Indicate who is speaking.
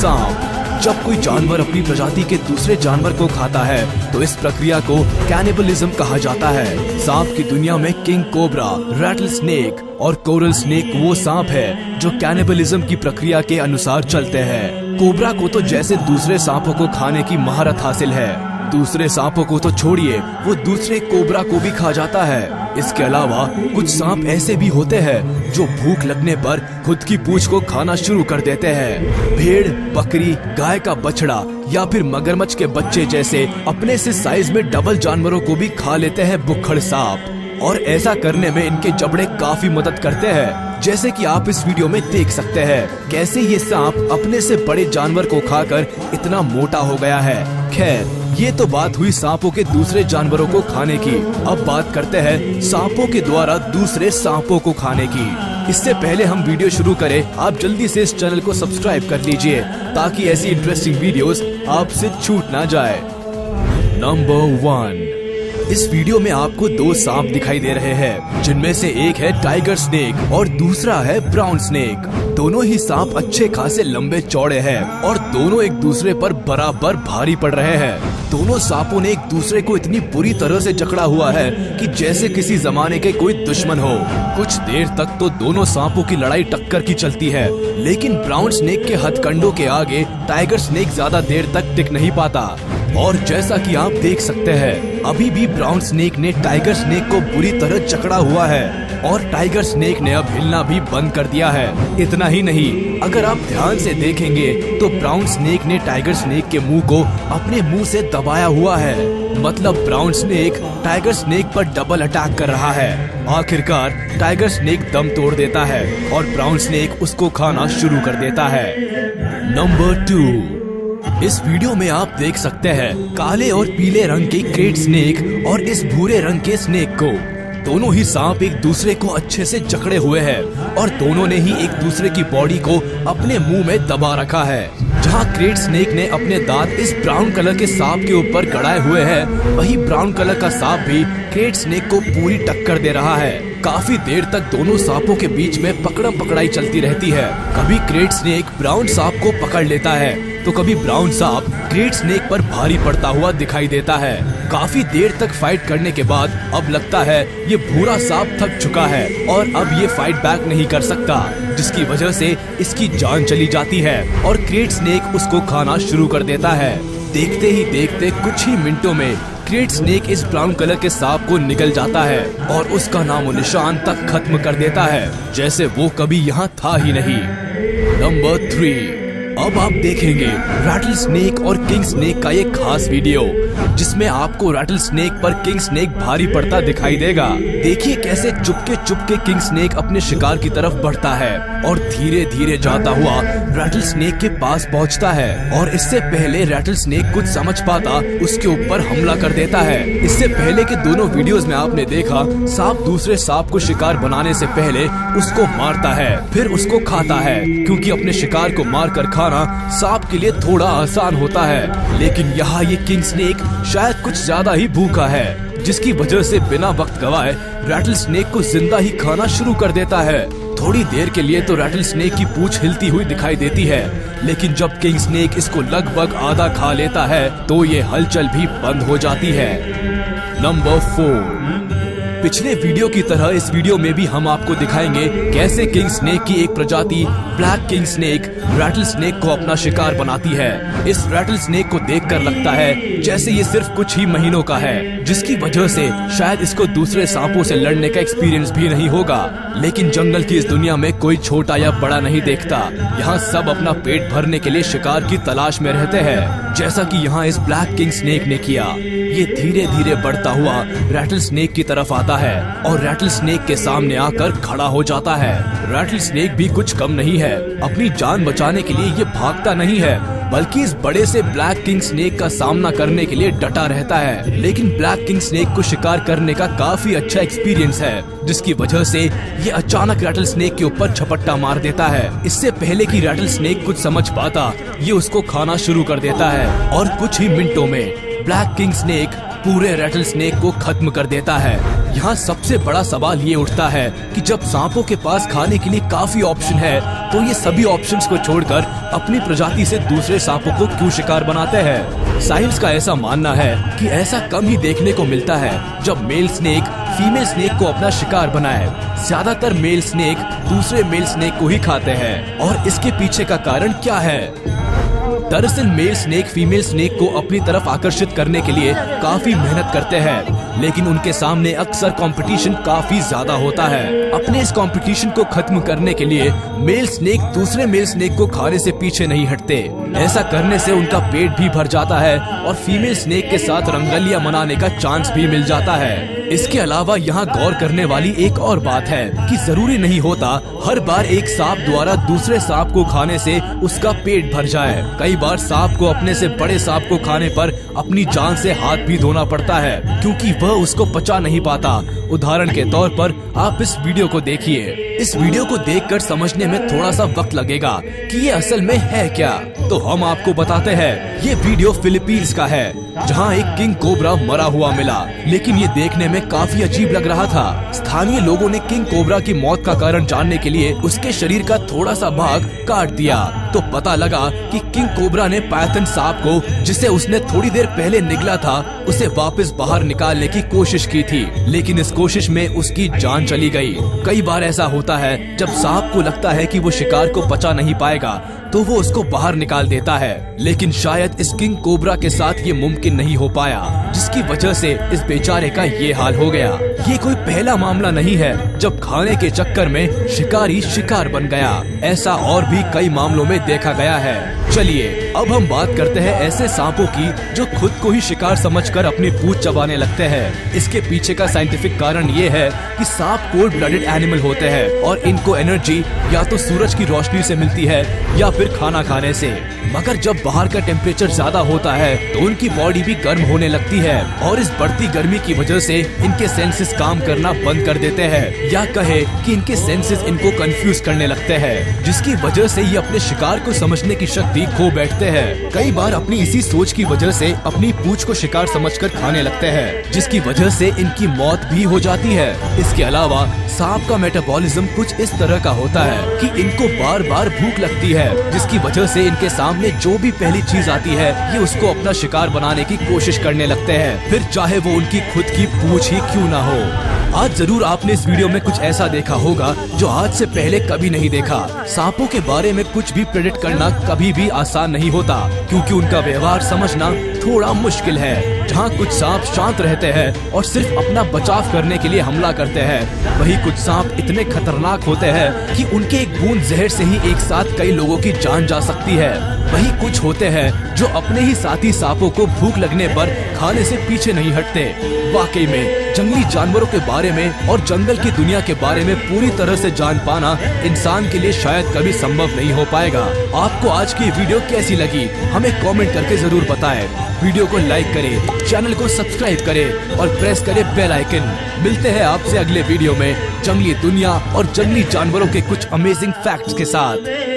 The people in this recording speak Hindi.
Speaker 1: सांप। जब कोई जानवर अपनी प्रजाति के दूसरे जानवर को खाता है तो इस प्रक्रिया को कैनिबलिज्म कहा जाता है। सांप की दुनिया में किंग कोबरा, रैटल स्नेक और कोरल स्नेक वो सांप है जो कैनिबलिज्म की प्रक्रिया के अनुसार चलते हैं। कोबरा को तो जैसे दूसरे सांपों को खाने की महारत हासिल है, दूसरे सांपों को तो छोड़िए, वो दूसरे कोबरा को भी खा जाता है। इसके अलावा कुछ सांप ऐसे भी होते हैं जो भूख लगने पर खुद की पूंछ को खाना शुरू कर देते हैं। भेड़, बकरी, गाय का बछड़ा या फिर मगरमच्छ के बच्चे जैसे अपने से साइज में डबल जानवरों को भी खा लेते हैं बुक्खड़ सांप। और ऐसा करने में इनके जबड़े काफी मदद करते हैं, जैसे कि आप इस वीडियो में देख सकते हैं कैसे ये सांप अपने से बड़े जानवर को खाकर इतना मोटा हो गया है। खैर, ये तो बात हुई सांपों के दूसरे जानवरों को खाने की। अब बात करते हैं सांपों के द्वारा दूसरे सांपों को खाने की। इससे पहले हम वीडियो शुरू करें, आप जल्दी से इस चैनल को सब्सक्राइब कर लीजिए ताकि ऐसी इंटरेस्टिंग वीडियोस आपसे छूट ना जाए। नंबर 1, इस वीडियो में आपको 2 सांप दिखाई दे रहे हैं, जिनमें से एक है टाइगर स्नेक और दूसरा है ब्राउन स्नेक। दोनों ही सांप अच्छे खासे लंबे चौड़े हैं और दोनों एक दूसरे पर बराबर भारी पड़ रहे हैं। दोनों सांपों ने एक दूसरे को इतनी बुरी तरह से जकड़ा हुआ है कि जैसे किसी जमाने के कोई दुश्मन हो। कुछ देर तक तो दोनों सांपों की लड़ाई टक्कर की चलती है, लेकिन ब्राउन स्नेक के हथकंडों के आगे टाइगर स्नेक ज्यादा देर तक टिक नहीं पाता। और जैसा कि आप देख सकते हैं, अभी भी ब्राउन स्नेक ने टाइगर स्नेक को बुरी तरह जकड़ा हुआ है और टाइगर स्नेक ने अब हिलना भी बंद कर दिया है। इतना ही नहीं, अगर आप ध्यान से देखेंगे तो ब्राउन स्नेक ने टाइगर स्नेक के मुंह को अपने मुंह से दबाया हुआ है। मतलब ब्राउन स्नेक टाइगर स्नेक पर डबल अटैक कर रहा है। आखिरकार टाइगर स्नेक दम तोड़ देता है और ब्राउन स्नेक उसको खाना शुरू कर देता है। नंबर 2, इस वीडियो में आप देख सकते हैं काले और पीले रंग के क्रेट स्नेक और इस भूरे रंग के स्नेक को। दोनों ही सांप एक दूसरे को अच्छे से जकड़े हुए हैं और दोनों ने ही एक दूसरे की बॉडी को अपने मुंह में दबा रखा है। जहां क्रेट स्नेक ने अपने दांत इस ब्राउन कलर के सांप के ऊपर गड़ाए हुए हैं, वहीं ब्राउन कलर का सांप भी क्रेट स्नेक को पूरी टक्कर दे रहा है। काफी देर तक दोनों सांपों के बीच में पकड़म पकड़ाई चलती रहती है। कभी क्रेट स्नेक ब्राउन सांप को पकड़ लेता है तो कभी ब्राउन सांप क्रेट स्नेक पर भारी पड़ता हुआ दिखाई देता है। काफी देर तक फाइट करने के बाद अब लगता है ये भूरा सांप थक चुका है और अब ये फाइट बैक नहीं कर सकता, जिसकी वजह से इसकी जान चली जाती है और क्रेट स्नेक उसको खाना शुरू कर देता है। देखते ही देखते कुछ ही मिनटों में क्रेट स्नेक इस ब्राउन कलर के सांप को निगल जाता है और उसका नामो निशान तक खत्म कर देता है, जैसे वो कभी यहाँ था ही नहीं। नंबर 3, अब आप देखेंगे रैटल स्नेक और किंग स्नेक का ये खास वीडियो, जिसमें आपको रैटल स्नेक पर किंग स्नेक भारी पड़ता दिखाई देगा। देखिए कैसे चुपके किंग स्नेक अपने शिकार की तरफ बढ़ता है और धीरे धीरे जाता हुआ रैटल स्नेक के पास पहुंचता है और इससे पहले रैटल स्नेक कुछ समझ पाता उसके ऊपर हमला कर देता है। इससे पहले के दोनों वीडियोस में आपने देखा सांप दूसरे सांप को शिकार बनाने से पहले उसको मारता है, फिर उसको खाता है, क्योंकि अपने शिकार को मार कर खाना सांप के लिए थोड़ा आसान होता है। लेकिन यहाँ ये किंग स्नेक शायद कुछ ज्यादा ही भूखा है, जिसकी वजह से बिना वक्त गवाए रैटल स्नेक को जिंदा ही खाना शुरू कर देता है। थोड़ी देर के लिए तो रैटल स्नेक की पूंछ हिलती हुई दिखाई देती है, लेकिन जब किंग स्नेक इसको लगभग आधा खा लेता है तो ये हलचल भी बंद हो जाती है। नंबर 4, पिछले वीडियो की तरह इस वीडियो में भी हम आपको दिखाएंगे कैसे किंग स्नेक की एक प्रजाति black king snake rattle snake को अपना शिकार बनाती है। इस रैटल स्नेक को देखकर लगता है जैसे ये सिर्फ कुछ ही महीनों का है, जिसकी वजह से शायद इसको दूसरे सांपों से लड़ने का एक्सपीरियंस भी नहीं होगा। लेकिन जंगल की इस दुनिया में कोई छोटा या बड़ा नहीं देखता, यहाँ सब अपना पेट भरने के लिए शिकार की तलाश में रहते हैं, जैसा कि यहाँ इस ब्लैक किंग स्नेक ने किया। ये धीरे धीरे बढ़ता हुआ रैटल स्नेक की तरफ आता है और रैटल स्नेक के सामने आकर खड़ा हो जाता है। रैटल स्नेक भी कुछ कम नहीं है, अपनी जान बचाने के लिए ये भागता नहीं है, बल्कि इस बड़े से ब्लैक किंग स्नेक का सामना करने के लिए डटा रहता है। लेकिन ब्लैक किंग स्नेक को शिकार करने का काफी अच्छा एक्सपीरियंस है, जिसकी वजह से ये अचानक रैटल स्नेक के ऊपर झपट्टा मार देता है। इससे पहले कि रैटल स्नेक कुछ समझ पाता, ये उसको खाना शुरू कर देता है और कुछ ही मिनटों में ब्लैक किंग स्नेक पूरे रैटल स्नेक को खत्म कर देता है। यहाँ सबसे बड़ा सवाल ये उठता है कि जब सांपों के पास खाने के लिए काफी ऑप्शन है तो ये सभी ऑप्शंस को छोड़कर अपनी प्रजाति से दूसरे सांपों को क्यों शिकार बनाते हैं। साइंस का ऐसा मानना है कि ऐसा कम ही देखने को मिलता है जब मेल स्नेक फीमेल स्नेक को अपना शिकार बनाए। ज्यादातर मेल स्नेक दूसरे मेल स्नेक को ही खाते हैं और इसके पीछे का कारण क्या है? दरअसल मेल स्नेक फीमेल स्नेक को अपनी तरफ आकर्षित करने के लिए काफी मेहनत करते हैं, लेकिन उनके सामने अक्सर कंपटीशन काफी ज्यादा होता है। अपने इस कंपटीशन को खत्म करने के लिए मेल स्नेक दूसरे मेल स्नेक को खाने से पीछे नहीं हटते। ऐसा करने से उनका पेट भी भर जाता है और फीमेल स्नेक के साथ रंगलियां मनाने का चांस भी मिल जाता है। इसके अलावा यहाँ गौर करने वाली एक और बात है कि जरूरी नहीं होता हर बार एक सांप द्वारा दूसरे सांप को खाने से उसका पेट भर जाए। कई बार सांप को अपने से बड़े सांप को खाने पर अपनी जान से हाथ भी धोना पड़ता है, क्योंकि वह उसको पचा नहीं पाता। उदाहरण के तौर पर आप इस वीडियो को देखिए। इस वीडियो को देखकर समझने में थोड़ा सा वक्त लगेगा कि ये असल में है क्या, तो हम आपको बताते हैं। ये वीडियो फिलीपींस का है, जहाँ एक किंग कोबरा मरा हुआ मिला, लेकिन ये देखने में काफी अजीब लग रहा था। स्थानीय लोगों ने किंग कोबरा की मौत का कारण जानने के लिए उसके शरीर का थोड़ा सा भाग काट दिया, तो पता लगा कि किंग कोबरा ने पाइथन सांप को, जिसे उसने थोड़ी देर पहले निगला था, उसे वापस बाहर निकालने की कोशिश की थी, लेकिन इस कोशिश में उसकी जान चली गई। कई बार ऐसा होता है जब सांप को लगता है कि वो शिकार को पचा नहीं पाएगा तो वो उसको बाहर निकाल देता है, लेकिन शायद इस किंग कोबरा के साथ ये मुमकिन नहीं हो पाया, जिसकी वजह से इस बेचारे का ये हाल हो गया। ये कोई पहला मामला नहीं है जब खाने के चक्कर में शिकारी शिकार बन गया। ऐसा और भी कई मामलों में देखा गया है। चलिए अब हम बात करते हैं ऐसे सांपों की जो खुद को ही शिकार समझकर अपनी पूंछ चबाने लगते हैं। इसके पीछे का साइंटिफिक कारण ये है कि सांप कोल्ड ब्लडेड एनिमल होते हैं और इनको एनर्जी या तो सूरज की रोशनी से मिलती है या फिर खाना खाने से। मगर जब बाहर का टेम्परेचर ज्यादा होता है तो उनकी बॉडी भी गर्म होने लगती है और इस बढ़ती गर्मी की वजह से इनके सेंसेस काम करना बंद कर देते हैं, या कहे कि इनके सेंसेस इनको कंफ्यूज करने लगते हैं, जिसकी वजह से ये अपने शिकार को समझने की शक्ति खो बैठते हैं। कई बार अपनी इसी सोच की वजह से अपनी पूंछ को शिकार समझकर खाने लगते हैं, जिसकी वजह से इनकी मौत भी हो जाती है। इसके अलावा सांप का मेटाबॉलिज्म कुछ इस तरह का होता है कि इनको बार बार भूख लगती है, जिसकी वजह से इनके सामने जो भी पहली चीज आती है ये उसको अपना शिकार बनाने की कोशिश करने लगते हैं, फिर चाहे वो उनकी खुद की पूंछ ही क्यों ना हो। आज जरूर आपने इस वीडियो में कुछ ऐसा देखा होगा जो आज से पहले कभी नहीं देखा। सांपों के बारे में कुछ भी प्रेडिक्ट करना कभी भी आसान नहीं होता, क्योंकि उनका व्यवहार समझना थोड़ा मुश्किल है। जहाँ कुछ सांप शांत रहते हैं और सिर्फ अपना बचाव करने के लिए हमला करते हैं, वहीं कुछ सांप इतने खतरनाक होते हैं कि उनके एक बूंद जहर से ही एक साथ कई लोगों की जान जा सकती है। वहीं कुछ होते हैं जो अपने ही साथी सांपों को भूख लगने पर खाने से पीछे नहीं हटते। वाकई में जंगली जानवरों के बारे में और जंगल की दुनिया के बारे में पूरी तरह से जान पाना इंसान के लिए शायद कभी संभव नहीं हो पाएगा। आपको आज की वीडियो कैसी लगी हमें कमेंट करके जरूर बताएं। वीडियो को लाइक करें, चैनल को सब्सक्राइब करें और प्रेस करें बेल आइकन। मिलते हैं आपसे अगले वीडियो में जंगली दुनिया और जंगली जानवरों के कुछ अमेजिंग फैक्ट्स के साथ।